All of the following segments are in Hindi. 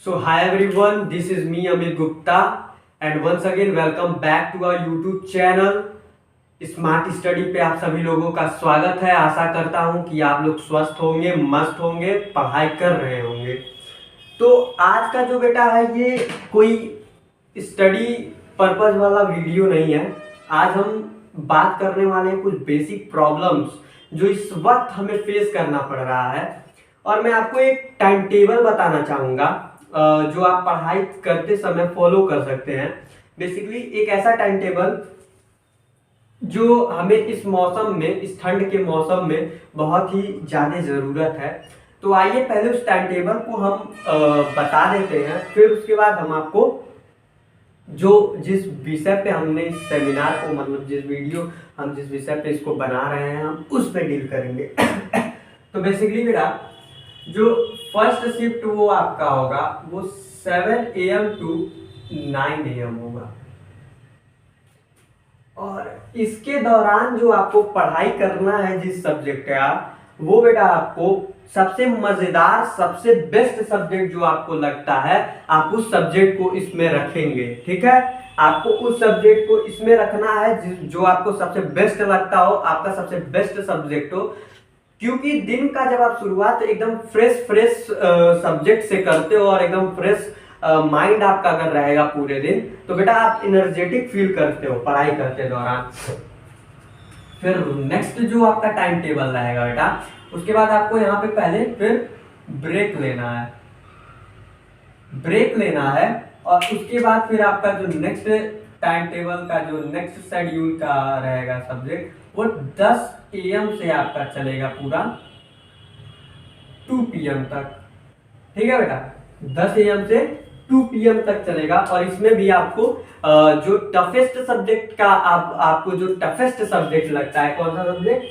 So hi everyone, this is me Amit Gupta and once again welcome back to our YouTube channel smart study पे आप सभी लोगों का स्वागत है। आशा करता हूं कि आप लोग स्वस्थ होंगे, मस्त होंगे, पढ़ाई कर रहे होंगे। तो आज का जो बेटा है ये कोई स्टडी पर्पस वाला वीडियो नहीं है। आज हम बात करने वाले हैं कुछ बेसिक प्रॉब्लम्स जो इस वक्त हमें फेस करना पड़ रहा है और मैं आपको एक टाइम टेबल बताना चाहूँगा जो आप पढ़ाई करते समय फॉलो कर सकते हैं। बेसिकली एक ऐसा टाइम टेबल जो हमें इस मौसम में, इस ठंड के मौसम में बहुत ही ज़्यादा ज़रूरत है। तो आइए पहले उस टाइम टेबल को हम बता देते हैं, फिर उसके बाद हम आपको जो जिस विषय पे हमने इस सेमिनार को मतलब जिस वीडियो हम जिस विषय पे इसको बना रहे हैं हम उस पे डील करेंगे। तो बेसिकली बेटा जो फर्स्ट शिफ्ट वो आपका होगा वो 7 AM टू 9 AM होगा और इसके दौरान जो आपको पढ़ाई करना है जिस सब्जेक्ट का वो बेटा आपको सबसे मजेदार, सबसे बेस्ट सब्जेक्ट जो आपको लगता है आप उस सब्जेक्ट को इसमें रखेंगे। ठीक है, आपको उस सब्जेक्ट को इसमें रखना है जो आपको सबसे बेस्ट लगता हो, आपका सबसे बेस्ट सब्जेक्ट हो। क्योंकि दिन का जब आप शुरुआत एकदम फ्रेश सब्जेक्ट से करते हो और एकदम फ्रेश माइंड आपका अगर रहेगा पूरे दिन तो बेटा आप एनर्जेटिक फील करते हो पढ़ाई करते दौरान। फिर नेक्स्ट जो आपका टाइम टेबल रहेगा बेटा उसके बाद आपको यहाँ पे पहले फिर ब्रेक लेना है, और उसके बाद फिर आपका जो नेक्स्ट टाइम टेबल का जो नेक्स्ट शेड्यूल का रहेगा सब्जेक्ट वो 10 AM से आपका चलेगा पूरा 2 PM तक। ठीक है बेटा, 10 AM से 2 PM तक चलेगा और इसमें भी आपको जो टफेस्ट सब्जेक्ट का आपको जो टफेस्ट सब्जेक्ट लगता है, कौन सा सब्जेक्ट?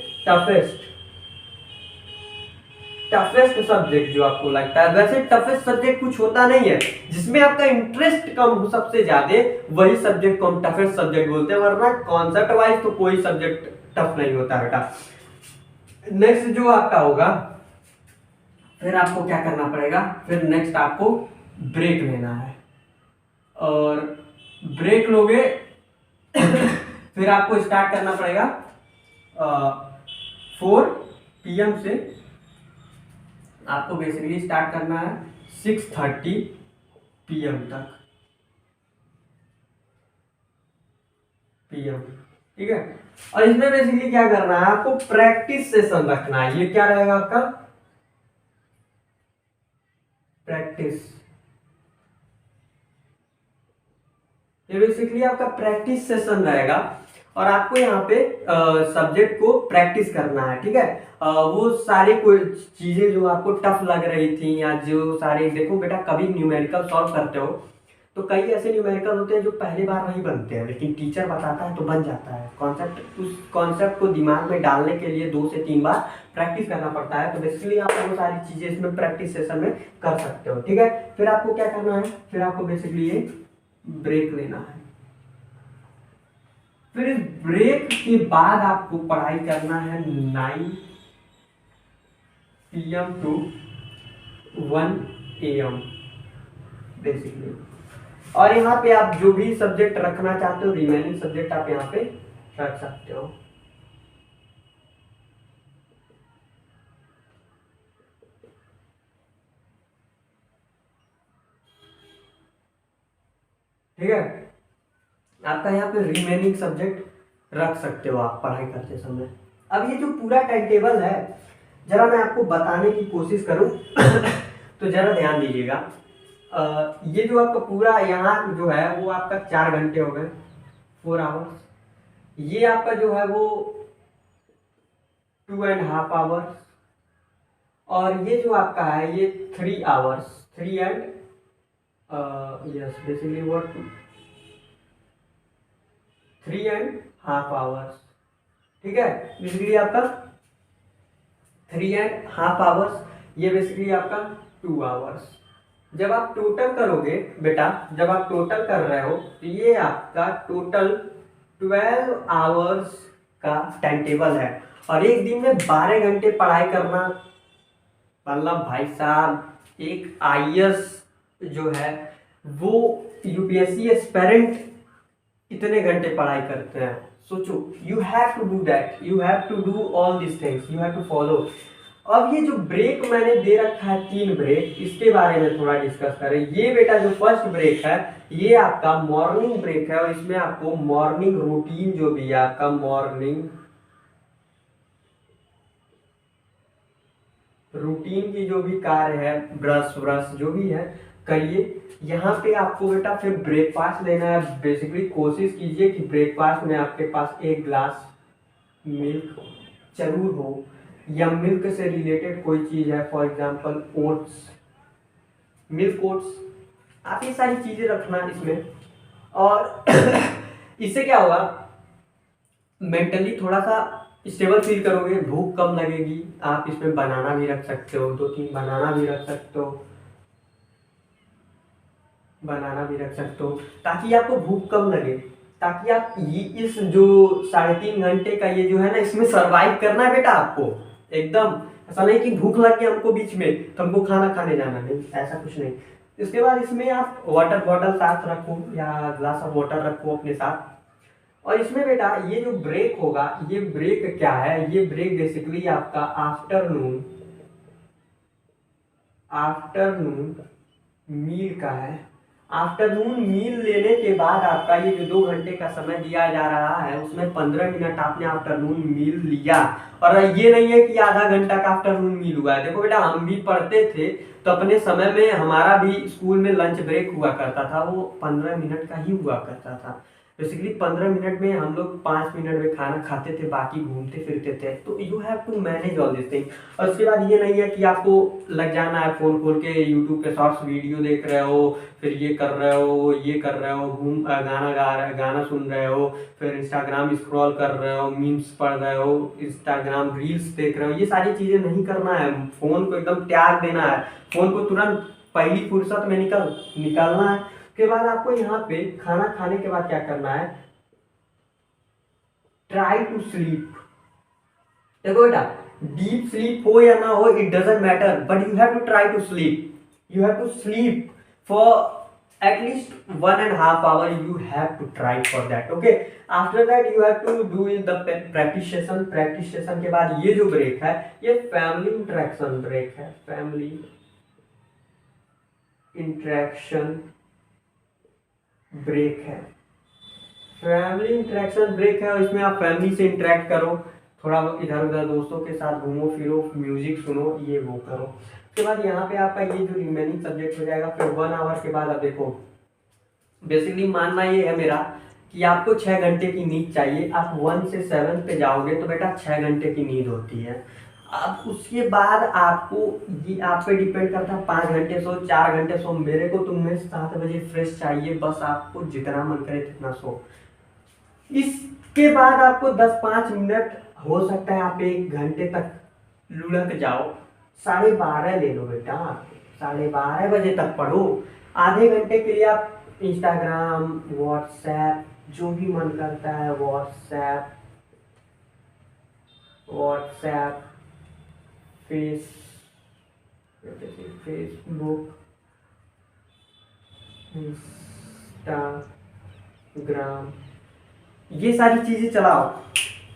टफेस्ट सब्जेक्ट जो आपको लगता है। वैसे टफेस्ट सब्जेक्ट कुछ होता नहीं है, जिसमें आपका इंटरेस्ट कम हो सबसे ज्यादा वही सब्जेक्ट को हम टफेस्ट सब्जेक्ट बोलते हैं, वरना कॉन्सेप्ट वाइज तो कोई सब्जेक्ट टफ नहीं होता बेटा। नेक्स्ट जो आपका होगा फिर आपको क्या करना पड़ेगा, फिर नेक्स्ट आपको ब्रेक लेना है और ब्रेक लोगे फिर आपको स्टार्ट करना पड़ेगा 4 PM से आपको बेसिकली स्टार्ट करना है 6:30 PM तक PM। ठीक है, और इसमें बेसिकली क्या करना है, आपको प्रैक्टिस सेशन रखना है। ये क्या रहेगा आपका प्रैक्टिस, ये बेसिकली आपका प्रैक्टिस सेशन रहेगा और आपको यहाँ पे सब्जेक्ट को प्रैक्टिस करना है। ठीक है, वो सारे कोई चीजें जो आपको टफ लग रही थी या जो सारे, देखो बेटा कभी न्यूमेरिकल सॉल्व करते हो तो कई ऐसे न्यूमेरिकल होते हैं जो पहली बार नहीं बनते हैं, लेकिन टीचर बताता है तो बन जाता है। कॉन्सेप्ट, उस कॉन्सेप्ट को दिमाग में डालने के लिए 2 से 3 बार प्रैक्टिस करना पड़ता है। तो बेसिकली आप वो सारी चीजें इसमें प्रैक्टिस सेशन में कर सकते हो। ठीक है, फिर आपको क्या करना है, फिर आपको बेसिकली ये ब्रेक लेना है। फिर इस ब्रेक के बाद आपको पढ़ाई करना है 9 PM टू 1 AM बेसिकली। और यहाँ पे आप जो भी सब्जेक्ट रखना चाहते हो, रिमेनिंग सब्जेक्ट आप यहाँ पे रख सकते हो। ठीक है, आपका यहाँ पे रिमेनिंग सब्जेक्ट रख सकते हो आप पढ़ाई करते समय। अब ये जो पूरा टाइम टेबल है जरा मैं आपको बताने की कोशिश करूं तो जरा ध्यान दीजिएगा। ये जो आपका पूरा यहाँ जो है वो आपका 4 घंटे हो गए, 4 आवर्स। ये आपका जो है वो 2.5 आवर्स और ये जो आपका है ये 3 आवर्स, 3 एंड यस बेसिकली वो 3.5 आवर्स। ठीक है, बेसिकली आपका 3.5 आवर्स, ये बेसिकली आपका 2 आवर्स। जब आप टोटल करोगे बेटा, जब आप टोटल कर रहे हो तो ये आपका टोटल 12 आवर्स का टाइम टेबल है और एक दिन में 12 घंटे पढ़ाई करना मतलब भाई साहब एक IAS जो है वो यूपीएससी एस्पिरेंट इतने घंटे पढ़ाई करते हैं। सोचो, you have to do that, you have to do all this things, you have to follow. अब ये जो ब्रेक मैंने दे रखा है 3 ब्रेक, इसके बारे में थोड़ा डिस्कस करें। ये बेटा जो फर्स्ट ब्रेक है ये आपका मॉर्निंग ब्रेक है और इसमें आपको मॉर्निंग रूटीन जो भी है आपका मॉर्निंग रूटीन की जो भी कार्य है, ब्रश व्रश जो भी है करिए। यहाँ पे आपको बेटा फिर ब्रेकफास्ट लेना है। बेसिकली कोशिश कीजिए कि ब्रेकफास्ट में आपके पास 1 ग्लास मिल्क जरूर हो, या मिल्क से रिलेटेड कोई चीज़ है, for example oats, milk oats, आप ये सारी चीज़ें रखना इसमें। और इससे क्या होगा, मेंटली थोड़ा सा स्टेबल फील करोगे, भूख कम लगेगी। आप इसमें बनाना भी रख सकते हो, 2-3 बनाना भी रख सकते हो, बनाना भी रख सकते हो, ताकि आपको भूख कम लगे, ताकि आप ये इस जो 3.5 घंटे का ये जो है ना, इसमें सरवाइव करना है बेटा आपको। एकदम ऐसा नहीं कि भूख लग गई हमको बीच में तो हमको खाना खाने जाना, नहीं, ऐसा कुछ नहीं। इसके बाद इसमें आप वाटर बॉटल साथ रखो या ग्लास ऑफ वाटर रखो अपने साथ। और इसमें बेटा ये जो ब्रेक होगा, ये ब्रेक क्या है, ये ब्रेक बेसिकली आपका आफ्टरनून मील का है। आफ्टरनून मील लेने के बाद आपका ये जो 2 घंटे का समय दिया जा रहा है उसमें 15 मिनट आपने आफ्टरनून मील लिया। और ये नहीं है कि आधा घंटा का आफ्टरनून मील हुआ है। देखो बेटा, हम भी पढ़ते थे तो अपने समय में हमारा भी स्कूल में लंच ब्रेक हुआ करता था, वो 15 मिनट का ही हुआ करता था। बेसिकली 15 मिनट में हम लोग 5 मिनट में खाना खाते थे, बाकी घूमते फिरते थे। तो you have to manage all this thing. और उसके बाद ये नहीं है कि आपको लग जाना है फोन खोल के यूट्यूब पे शॉर्ट्स वीडियो देख रहे हो, फिर ये कर रहे हो, ये कर रहे हो, गाना सुन रहे हो, फिर इंस्टाग्राम स्क्रॉल कर रहे हो, मीम्स पढ़ रहे हो, इंस्टाग्राम रील्स देख रहे हो। ये सारी चीजें नहीं करना है। फोन को एकदम त्याग देना है। फोन को तुरंत पहली फुर्सत में निकालना है। के बाद आपको यहाँ पे खाना खाने के बाद क्या करना है, ट्राई टू स्लीप। देखो बेटा, डीप स्लीप हो या ना हो, it doesn't matter, but you have to try to sleep. You have to sleep for at least 1.5 hour. You have to try for that. Okay, after that you have to do in the practice session के बाद ये जो ब्रेक है ये फैमिली इंटरेक्शन ब्रेक है। फैमिली इंटरेक्शन ब्रेक है। फैमिली इंटरेक्शन ब्रेक है और इसमें आप फैमिली से इंटरेक्ट करो, थोड़ा इधर उधर दोस्तों के साथ घूमो फिरो, म्यूजिक सुनो, ये वो करो। उसके बाद यहाँ पे आपका ये जो रिमेनिंग सब्जेक्ट हो जाएगा। फिर 1 आवर के बाद आप देखो, बेसिकली मानना ये है मेरा कि आपको 6 घंटे की नींद चाहिए। आप 1 से 7 पे जाओगे तो बेटा 6 घंटे की नींद होती है। अब उसके बाद आपको ये आप पे डिपेंड करता है, 5 घंटे सो, 4 घंटे सो। मेरे को तुम्हें 7 बजे फ्रेश चाहिए, बस आपको जितना मन करे जितना सो। इसके बाद आपको 10-5 मिनट हो सकता है आप 1 घंटे तक लुढ़क जाओ। 12:30 ले लो बेटा, 12:30 बजे तक पढ़ो। आधे घंटे के लिए आप इंस्टाग्राम, व्हाट्सएप, जो भी मन करता है, व्हाट्सएप, फेसबुक, इंस्टाग्राम, ये सारी चीजें चलाओ।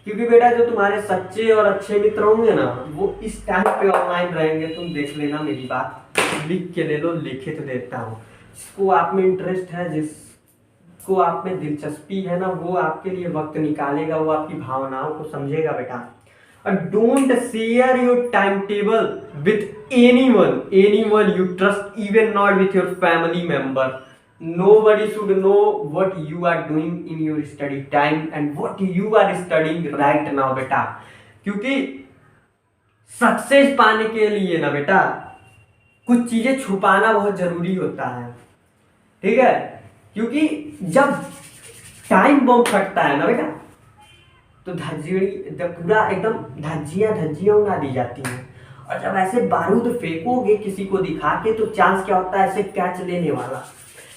क्योंकि बेटा जो तुम्हारे सच्चे और अच्छे मित्र होंगे ना, वो इस टाइम पे ऑनलाइन रहेंगे। तुम देख लेना, मेरी बात लिख के ले लो, लिखित देता हूँ। जिसको आप में इंटरेस्ट है, जिसको आप में दिलचस्पी है ना, वो आपके लिए वक्त निकालेगा, वो आपकी भावनाओं को समझेगा बेटा। और don't share your time table with anyone you trust, even not with your family member. Nobody should know what you are doing in your study time and what you are studying right now बेटा। क्योंकि सक्सेस पाने के लिए ना बेटा कुछ चीजें छुपाना बहुत जरूरी होता है, ठीक है। क्योंकि जब टाइम बम फटता है ना बेटा, तो पूरा एकदम धज्जियां उड़ा दी जाती हैं। और जब ऐसे बारूद फेंकोगे किसी को दिखा के, तो चांस क्या होता है ऐसे कैच लेने वाला।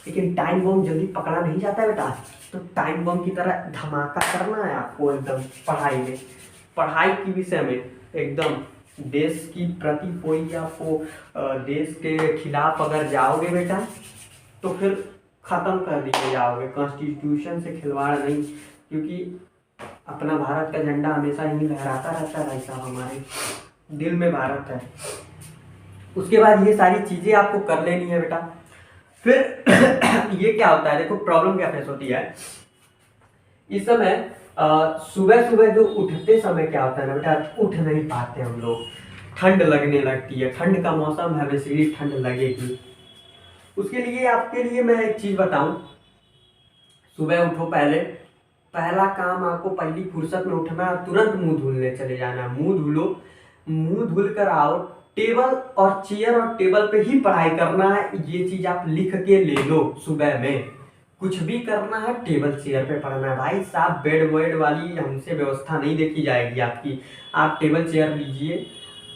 लेकिन टाइम बम जल्दी पकड़ा नहीं जाता है बेटा। तो टाइम बम की तरह धमाका करना है आपको एकदम पढ़ाई में, पढ़ाई के विषय में एकदम देश की प्रति कोई आपको देश के खिलाफ अगर जाओगे बेटा तो फिर ख़त्म कर दिए जाओगे। कॉन्स्टिट्यूशन से खिलवाड़ नहीं, क्योंकि अपना भारत का झंडा हमेशा ही लहराता रहता है भाई साहब, हमारे दिल में भारत है। उसके बाद ये सारी चीज़ें आपको कर लेनी है बेटा। फिर ये क्या होता है, देखो प्रॉब्लम क्या फेस होती है इस समय। सुबह सुबह जो उठते समय क्या होता है ना बेटा, उठ नहीं पाते हम लोग, ठंड लगने लगती है। ठंड का मौसम है, बेसिकली ठंड लगेगी। उसके लिए आपके लिए मैं एक चीज़ बताऊं, सुबह उठो, पहला काम आपको पहली फुर्सत में उठना, तुरंत मुंह धुलने चले जाना। मुंह धुलो, मुंह धुल कर आओ, टेबल और चेयर और टेबल पे ही पढ़ाई करना है। ये चीज़ आप लिख के ले लो। सुबह में कुछ भी करना है टेबल चेयर पे पढ़ना है भाई साहब। बेड वेड वाली हमसे व्यवस्था नहीं देखी जाएगी आपकी। आप टेबल चेयर लीजिए,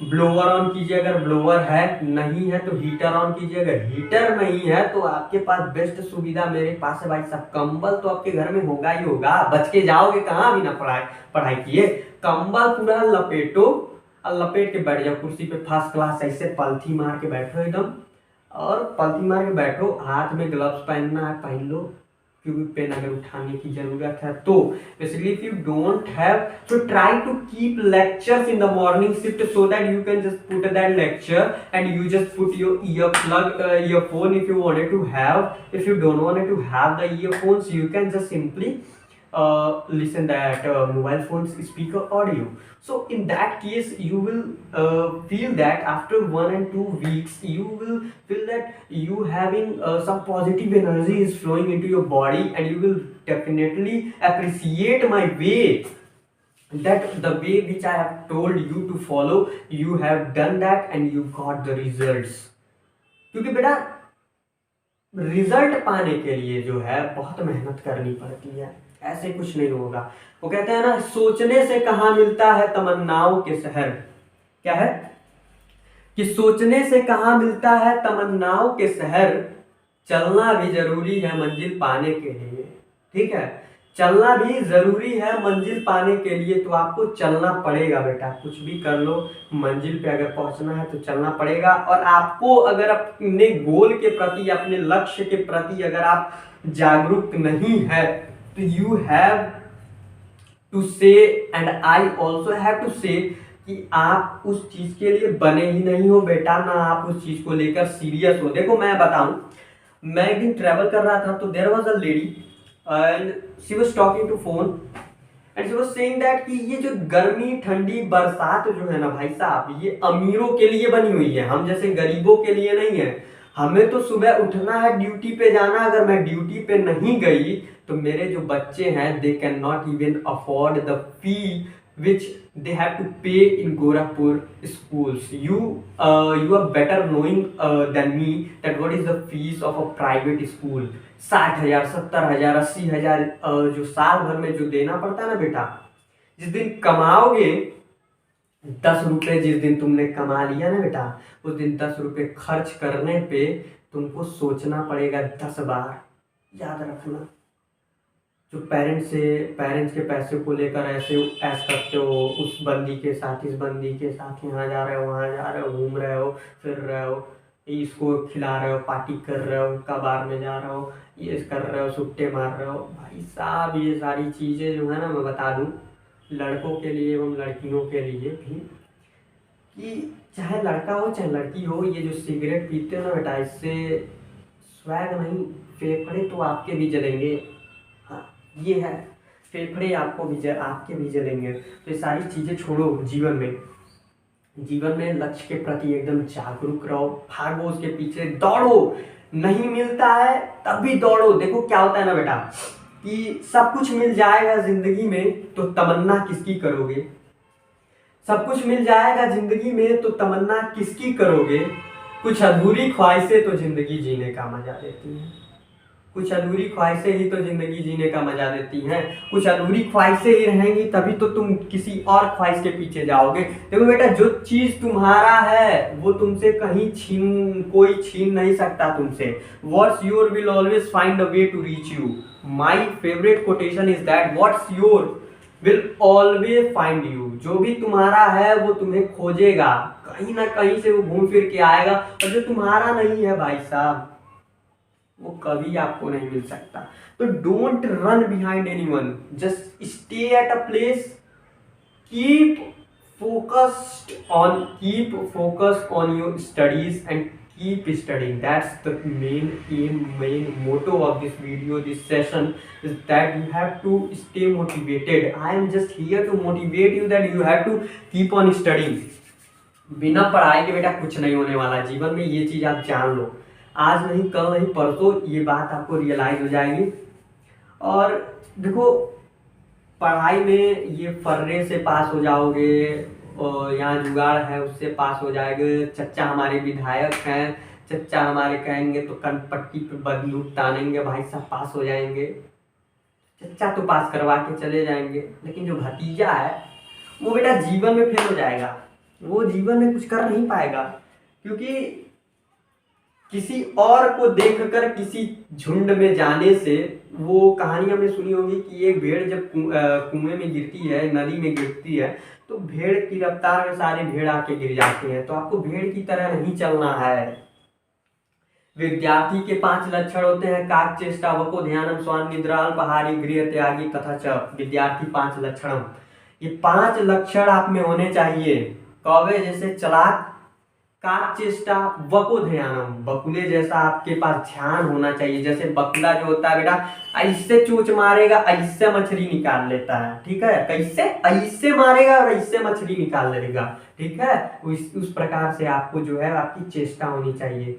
ब्लोअर ऑन कीजिए, अगर ब्लोअर है, नहीं है तो हीटर ऑन कीजिए। अगर हीटर नहीं है तो आपके पास बेस्ट सुविधा मेरे पास है भाई साहब, कंबल तो आपके घर में होगा ही होगा। बच के जाओगे कहाँ बिना पढ़ाई किए। कंबल पूरा लपेटो और लपेट के बैठ जाओ कुर्सी पे, फर्स्ट क्लास ऐसे पलथी मार के बैठो एकदम, और पलथी मार के बैठो। हाथ में ग्लव्स पहनना है पहन लो, क्योंकि पेन अगर उठाने की जरूरत है तो। Basically if you don't have to try to keep lectures in the morning shift so that you can just put that lecture and you just put your earphone if you wanted to have. If you don't wanted to have the earphones, you can just simply listen that mobile phones speaker audio. So in that case you will feel that after 1 and 2 weeks you will feel that you having some positive energy is flowing into your body, and you will definitely appreciate my way, that the way which I have told you to follow, you have done that and you got the results. क्योंकि बेटा रिजल्ट पाने के लिए जो है बहुत मेहनत करनी पड़ती है, ऐसे कुछ नहीं होगा। वो कहते हैं ना, सोचने से कहाँ मिलता है तमन्नाओं के शहर। क्या है कि सोचने से कहाँ मिलता है तमन्नाओं के शहर, चलना भी जरूरी है मंजिल पाने के लिए। ठीक है, चलना भी जरूरी है मंजिल पाने के लिए, तो आपको चलना पड़ेगा बेटा। कुछ भी कर लो, मंजिल पे अगर पहुंचना है तो चलना पड़ेगा। और आपको अगर अपने गोल के प्रति, अपने लक्ष्य के प्रति अगर आप जागरूक नहीं है तो you have to say, and I also have to say, कि आप उस चीज के लिए बने ही नहीं हो बेटा, ना आप उस चीज को लेकर सीरियस हो। देखो मैं बताऊं, मैं एक दिन ट्रेवल कर रहा था तो there was a lady and she was talking to phone and she was saying that कि ये जो गर्मी ठंडी बरसात जो है ना भाई साहब, ये अमीरों के लिए बनी हुई है, हम जैसे गरीबों के लिए नहीं है। हमें तो सुबह उठना है, ड्यूटी पे जाना। अगर मैं ड्यूटी पे नहीं गई तो मेरे जो बच्चे हैं they can not even afford the fee which they have to pay in Gorakhpur schools. You are better knowing than me that what is the fees of a private school. 60,000, 70,000, 80,000 जो साल भर में जो देना पड़ता है ना बेटा। जिस दिन कमाओगे 10 रुपए, जिस दिन तुमने कमा लिया ना बेटा, उस दिन 10 रुपए खर्च करने पे तुमको सोचना पड़ेगा 10 बार। याद रखना, जो पेरेंट्स के पैसे को लेकर ऐसे ऐश करते हो, उस बंदी के साथ, इस बंदी के साथ, यहाँ जा रहे हो, वहाँ जा रहे हो, घूम रहे हो, फिर रहे हो, इसको खिला रहे हो, पार्टी कर रहे हो, कबार में जा रहे हो, ये कर रहे हो, सुट्टे मार रहे हो। भाई साहब ये सारी चीज़ें जो है ना, मैं बता दूँ लड़कों के लिए एवं लड़कियों के लिए भी, कि चाहे लड़का हो चाहे लड़की हो, ये जो सिगरेट पीते हो ना बेटा, इससे स्वैग नहीं, फेफड़े तो आपके भी जलेंगे। हाँ ये है, फेफड़े आपके भी जलेंगे। तो ये सारी चीज़ें छोड़ो। जीवन में लक्ष्य के प्रति एकदम जागरूक रहो, भागो उसके पीछे, दौड़ो। नहीं मिलता है तब भी दौड़ो। देखो क्या होता है ना बेटा, कि सब कुछ मिल जाएगा जिंदगी में तो तमन्ना किसकी करोगे। सब कुछ मिल जाएगा जिंदगी में तो तमन्ना किसकी करोगे। कुछ अधूरी ख्वाहिशें तो जिंदगी जीने का मजा देती हैं। कुछ अधूरी ख्वाहिशें ही तो जिंदगी जीने का मजा देती हैं। कुछ अधूरी ख्वाहिशें ही रहेंगी तभी तो तुम किसी और ख्वाहिश के पीछे जाओगे। देखो बेटा, जो चीज तुम्हारा है वो तुमसे कहीं कोई छीन नहीं सकता तुमसे। What's your will always find a way to reach you. My favourite quotation is that, what's your will always find you. जो भी तुम्हारा है वो तुम्हें खोजेगा, कहीं ना कहीं से वो घूम फिर के आएगा। और जो तुम्हारा नहीं है भाई साहब, वो कभी आपको नहीं मिल सकता। तो don't run behind anyone, just stay at a place, keep keep focused on your studies and keep studying. That's the main motto of this video, this session, is that you have to stay motivated. I am just here to motivate you that you have to keep on studying. बिना पढ़ाई के बेटा कुछ नहीं होने वाला जीवन में, ये चीज आप जान लो। आज नहीं कल नहीं परसों ये बात आपको रियलाइज हो जाएगी। और देखो, पढ़ाई में ये फर्रे से पास हो जाओगे, और यहाँ जुगाड़ है उससे पास हो जाएंगे। चच्चा हमारे विधायक हैं, चच्चा हमारे कहेंगे तो कनपट्टी पे बंदूक तानेंगे, भाई साहब पास हो जाएंगे। चच्चा तो पास करवा के चले जाएंगे, लेकिन जो भतीजा है वो बेटा जीवन में फेल हो जाएगा, वो जीवन में कुछ कर नहीं पाएगा। क्योंकि किसी और को देखकर किसी झुंड में जाने से, वो कहानी हमने सुनी होगी कि एक भेड़ जब कुएं में गिरती है, नदी में गिरती है, तो भेड़ की रफ्तार में सारे भेड़ आके गिर जाते हैं। तो आपको भेड़ की तरह नहीं चलना है। विद्यार्थी के 5 लक्षण होते हैं: काक चेष्टा, वको ध्यानम, स्वान निद्रा, अल्पाहारी, गृह त्यागी तथा च। विद्यार्थी 5 लक्षण, ये 5 लक्षण आप में होने चाहिए। कौवे जैसे चलाक, काक चेष्टा, वको ध्यानम, बकुले जैसा आपके पास ध्यान होना चाहिए। जैसे बकुला जो होता है बेटा, ऐसे चोंच मारेगा, ऐसे मछली निकाल लेता है, ठीक है। कैसे? ऐसे मारेगा और ऐसे मछली निकाल लेगा, ठीक है। उस प्रकार से आपको जो है आपकी चेष्टा होनी चाहिए।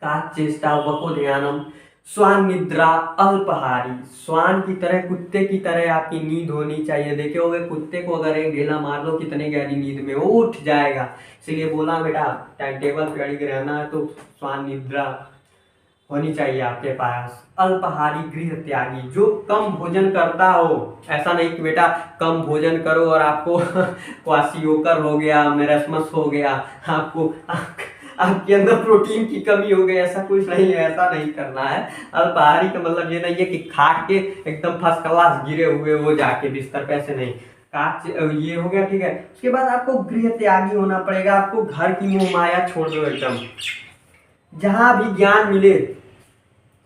काक चेष्टा, वको ध्यानम, स्वान निद्रा, अल्पहारी, स्वान की तरह, कुत्ते की तरह आपकी नींद होनी चाहिए। देखे होगे कुत्ते को अगर एक ढेला मार लो कितने गहरी नींद में वो उठ जाएगा। इसलिए बोला बेटा टाइम टेबल पे अड़िग रहना है तो स्वान निद्रा होनी चाहिए आपके पास। अल्पहारी, गृह त्यागी, जो कम भोजन करता हो। ऐसा नहीं कि बेटा कम भोजन करो और आपको क्वासियोकर हो गया, मेरस्मस हो गया, आपको आपके अंदर प्रोटीन की कमी हो गई, ऐसा कुछ नहीं है, ऐसा नहीं करना है। अल्पाहारी का मतलब ये नहीं है कि खाट के एकदम फर्स्ट क्लास गिरे हुए वो जाके बिस्तर पे, ऐसे नहीं। काट ये हो गया, ठीक है। उसके बाद आपको गृह त्यागी होना पड़ेगा। आपको घर की मोह माया छोड़ दो एकदम। जहां भी ज्ञान मिले,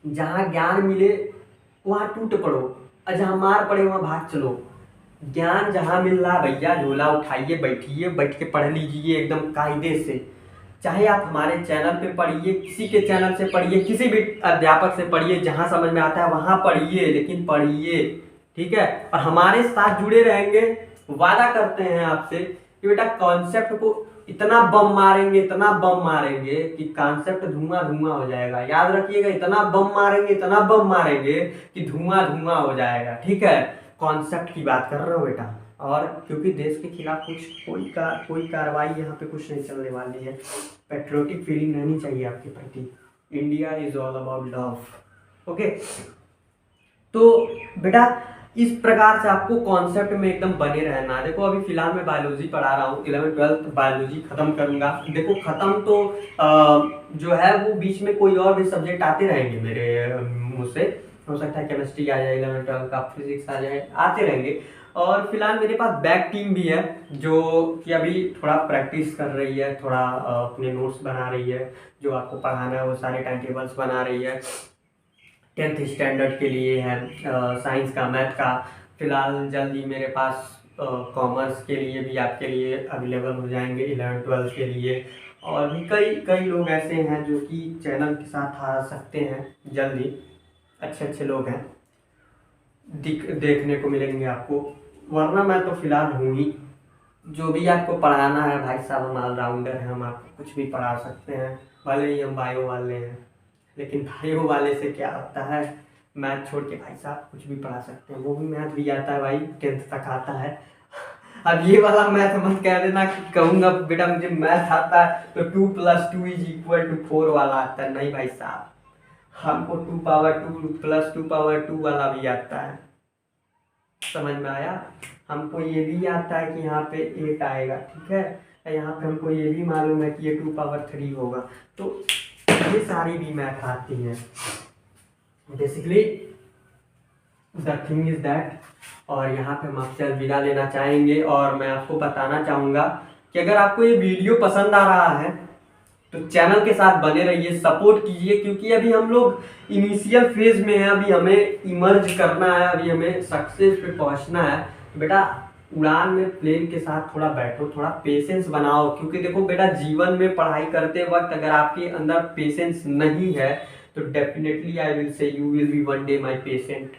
जहां ज्ञान मिले वहां टूट पड़ो, और जहां मार पड़े वहां भाग चलो। ज्ञान जहां मिल रहा भैया झोला उठाइए, बैठिए, बैठ के पढ़ लीजिए एकदम कायदे से। चाहे आप हमारे चैनल पे पढ़िए, किसी के चैनल से पढ़िए, किसी भी अध्यापक से पढ़िए, जहां समझ में आता है वहां पढ़िए, लेकिन पढ़िए, ठीक है। और हमारे साथ जुड़े रहेंगे, वादा करते हैं आपसे कि बेटा कॉन्सेप्ट को इतना बम मारेंगे, इतना बम मारेंगे कि कॉन्सेप्ट धुआं धुआं हो जाएगा। याद रखिएगा, इतना बम मारेंगे, इतना बम मारेंगे कि धुआं धुआं हो जाएगा, ठीक है। कॉन्सेप्ट की बात कर रहा हूँ बेटा। और क्योंकि देश के खिलाफ कोई कार्रवाई यहाँ पे कुछ नहीं चलने वाली है। पेट्रियोटिक फीलिंग रहनी चाहिए आपके प्रति। India is all about love, okay. तो बेटा इस प्रकार से आपको कॉन्सेप्ट में एकदम बने रहना। देखो अभी फिलहाल मैं बायोलॉजी पढ़ा रहा हूँ, 11th-12th बायोलॉजी खत्म करूंगा। देखो खत्म तो जो है वो बीच में कोई और भी सब्जेक्ट आते रहेंगे मेरे मुझसे। हो सकता है केमिस्ट्री आ जाए, 11th-12th का फिजिक्स आ जाए, आते रहेंगे। और फिलहाल मेरे पास बैक टीम भी है जो कि अभी थोड़ा प्रैक्टिस कर रही है, थोड़ा अपने नोट्स बना रही है, जो आपको पढ़ाना है वो सारे टाइम टेबल्स बना रही है। 10th स्टैंडर्ड के लिए है, साइंस का, मैथ का। फिलहाल जल्दी मेरे पास कॉमर्स के लिए भी आपके लिए अवेलेबल हो जाएंगे, 11th-12th के लिए। और भी कई लोग ऐसे हैं जो कि चैनल के साथ आ सकते हैं जल्दी। अच्छे लोग हैं, देखने को मिलेंगे आपको। वरना मैं तो फिलहाल हूँ ही। जो भी आपको पढ़ाना है भाई साहब, हम ऑलराउंडर हैं, हम आपको कुछ भी पढ़ा सकते हैं। भले ही हम बायो वाले हैं, लेकिन बायो वाले से क्या होता है, मैथ छोड़ के भाई साहब कुछ भी पढ़ा सकते हैं। वो भी मैथ भी आता है भाई, 10th तक आता है। अब ये वाला मैथ मत कह देना कि कहूँगा बेटा मुझे मैथ आता है तो 2 + 2 = 4 वाला आता है। नहीं भाई साहब, हमको 2 पावर 2 + 2 पावर 2 वाला भी आता है। समझ में आया? हमको ये भी आता है कि यहाँ पे 8 आएगा, ठीक है। यहाँ पे हमको ये भी मालूम है कि ये 2 पावर 3 होगा। तो ये सारी भी मैथ आती हैं basically. The thing is that, और यहाँ पे हम आपसे अलविदा लेना चाहेंगे। और मैं आपको बताना चाहूँगा कि अगर आपको ये वीडियो पसंद आ रहा है तो चैनल के साथ बने रहिए, सपोर्ट कीजिए, क्योंकि अभी हम लोग इनिशियल फेज में हैं, अभी हमें इमर्ज करना है, अभी हमें सक्सेस पे पहुंचना है। बेटा उड़ान में प्लेन के साथ थोड़ा बैठो, थोड़ा पेशेंस बनाओ, क्योंकि देखो बेटा जीवन में पढ़ाई करते वक्त अगर आपके अंदर पेशेंस नहीं है तो definitely I will say you will be one day my patient,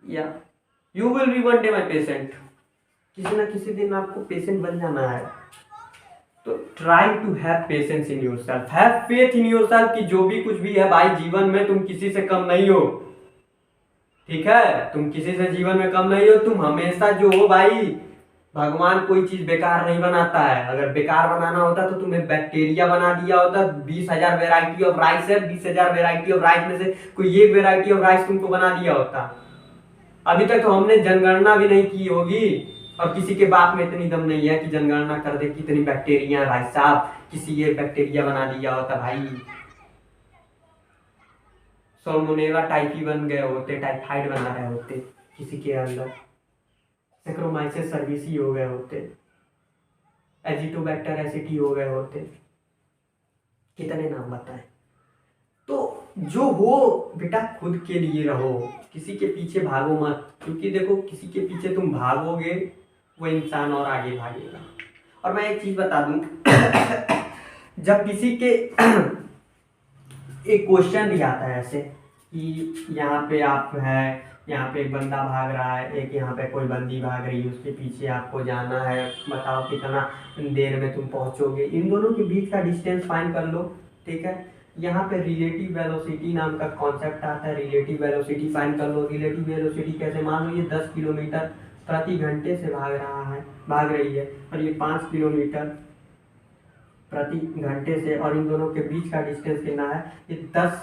या you will be one day my patient. किसी ना किसी दिन आपको पेशेंट बन जाना है। तो try to have patience in yourself, have faith in yourself कि जो भी कुछ भी है भाई जीवन में तुम किसी से कम नहीं हो, ठीक है? तुम किसी से जीवन में कम नहीं हो, तुम हमेशा जो हो भाई, भगवान कोई चीज बेकार नहीं बनाता है। अगर बेकार बनाना होता तो तुम्हें बैक्टीरिया बना दिया होता। 20,000 वेराइटी ऑफ राइस है, 20,000 वेराइटी ऑफ राइस में से कोई एक वेराइटी ऑफ राइस तुमको बना दिया होता। अभी तक तो हमने जनगणना भी नहीं की होगी, और किसी के बाप में इतनी दम नहीं है कि जनगणना कर दे कितनी बैक्टीरिया है। भाई साहब किसी एक बैक्टीरिया बना दिया होता भाई, सल्मोनेला टाइफी बन गए होते, टाइफाइड बना रहे होते किसी के अंदर, सेक्रोमाइसिस सर्विसी हो गए होते, एजिटोबैक्टर एसिटी हो गए होते, कितने नाम बताएं। तो जो हो बेटा खुद के लिए रहो, किसी के पीछे भागो मत, क्योंकि देखो किसी के पीछे तुम भागोगे वो इंसान और आगे भागेगा। और मैं एक चीज बता दूं जब किसी के एक क्वेश्चन भी आता है ऐसे कि यहाँ पे आप है, यहाँ पे एक बंदा भाग रहा है, एक यहाँ पे कोई बंदी भाग रही है, उसके पीछे आपको जाना है, बताओ कितना देर में तुम पहुंचोगे। इन दोनों के बीच का डिस्टेंस फाइंड कर लो, ठीक है? यहाँ पे रिलेटिव वेलोसिटी नाम का कॉन्सेप्ट आता है, रिलेटिव वेलोसिटी फाइंड कर लो। रिलेटिव वेलोसिटी कैसे? मान लो ये 10 किलोमीटर प्रति घंटे से भाग रही है, और ये 5 किलोमीटर प्रति घंटे से, और इन दोनों के बीच का डिस्टेंस कितना है? ये 10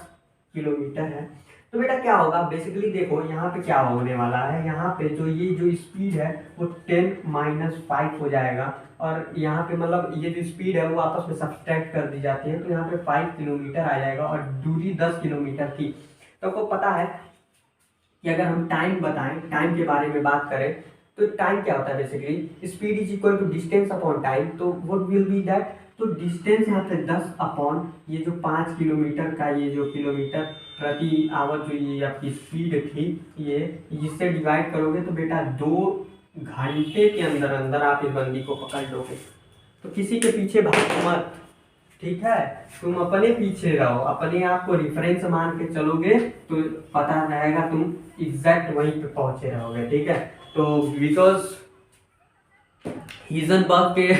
किलोमीटर है। तो बेटा क्या होगा, बेसिकली देखो यहाँ पे क्या होने वाला है, यहाँ पे जो स्पीड है वो 10-5 हो जाएगा, और यहाँ पे मतलब ये जो स्पीड है वो आपस में सब्सट्रैक्ट कर दी जाती है, तो यहाँ पे 5 किलोमीटर आ जाएगा, और दूरी 10 किलोमीटर थी। तो आपको पता है कि अगर हम टाइम बताएं, टाइम के बारे में बात करें, तो टाइम क्या होता है? Basically speed is equal to distance upon time. तो व्हाट विल बी दैट? तो डिस्टेंस यहाँ पे 10 अपॉन ये जो 5 किलोमीटर का ये जो किलोमीटर प्रति आवर जो ये आपकी स्पीड थी, ये इससे डिवाइड करोगे तो बेटा 2 घंटे के अंदर अंदर आप इस बंदी को पकड़ लोगे। तो किसी के पीछे भागो मत, ठीक है? तुम अपने पीछे रहो, अपने आप को रिफरेंस मान के चलोगे तो पता रहेगा तुम एग्जैक्ट वहीं पे पहुंचे रहोगे, ठीक है? तो बिकॉज हिजनबर्ग के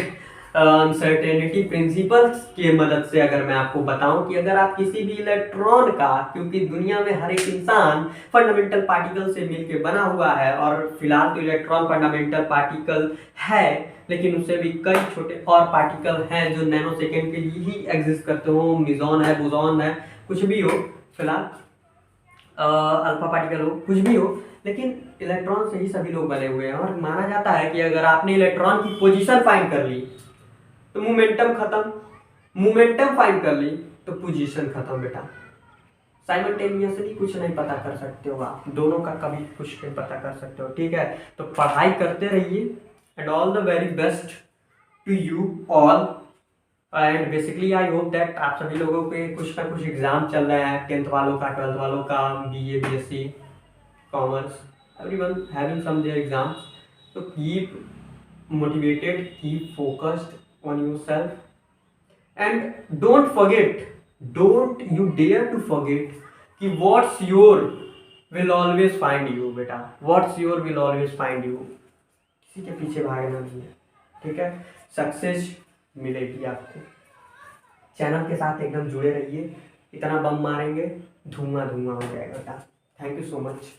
अनसर्टेनिटी प्रिंसिपल्स की मदद से अगर मैं आपको बताऊं कि अगर आप किसी भी इलेक्ट्रॉन का, क्योंकि दुनिया में हर एक इंसान फंडामेंटल पार्टिकल से मिलकर बना हुआ है, और फिलहाल तो इलेक्ट्रॉन फंडामेंटल पार्टिकल है, लेकिन उससे भी कई छोटे और पार्टिकल हैं जो नैनो सेकेंड के लिए ही एग्जिस्ट करते हो, मिजॉन है, बोसॉन है, कुछ भी हो, फिलहाल अल्फा पार्टिकल हो, कुछ भी हो, लेकिन इलेक्ट्रॉन से ही सभी लोग बने हुए हैं। और माना जाता है कि अगर आपने इलेक्ट्रॉन की पोजीशन फाइंड कर ली तो मोमेंटम खत्म, मोमेंटम फाइंड कर ली तो पोजीशन खत्म। बेटा साइमल्टेनियसली कुछ नहीं पता कर सकते हो आप, दोनों का कभी कुछ नहीं पता कर सकते हो, ठीक है? तो पढ़ाई करते रहिए, and all the very best to you all. And basically I hope that आप सभी लोगों के कुछ ना कुछ एग्जाम चल रहे हैं, 10th वालों का, 12th वालों का, BA BSc commerce, everyone having some their exams. तो keep motivated, keep focused on yourself, and don't you dare to forget कि what's your will always find you। बेटा what's your will always find you, किसी के पीछे भागना नहीं है, ठीक है? सक्सेस मिलेगी आपको। चैनल के साथ एकदम जुड़े रहिए, इतना बम मारेंगे धुआं धुआं हो जाएगा बेटा। Thank you so much.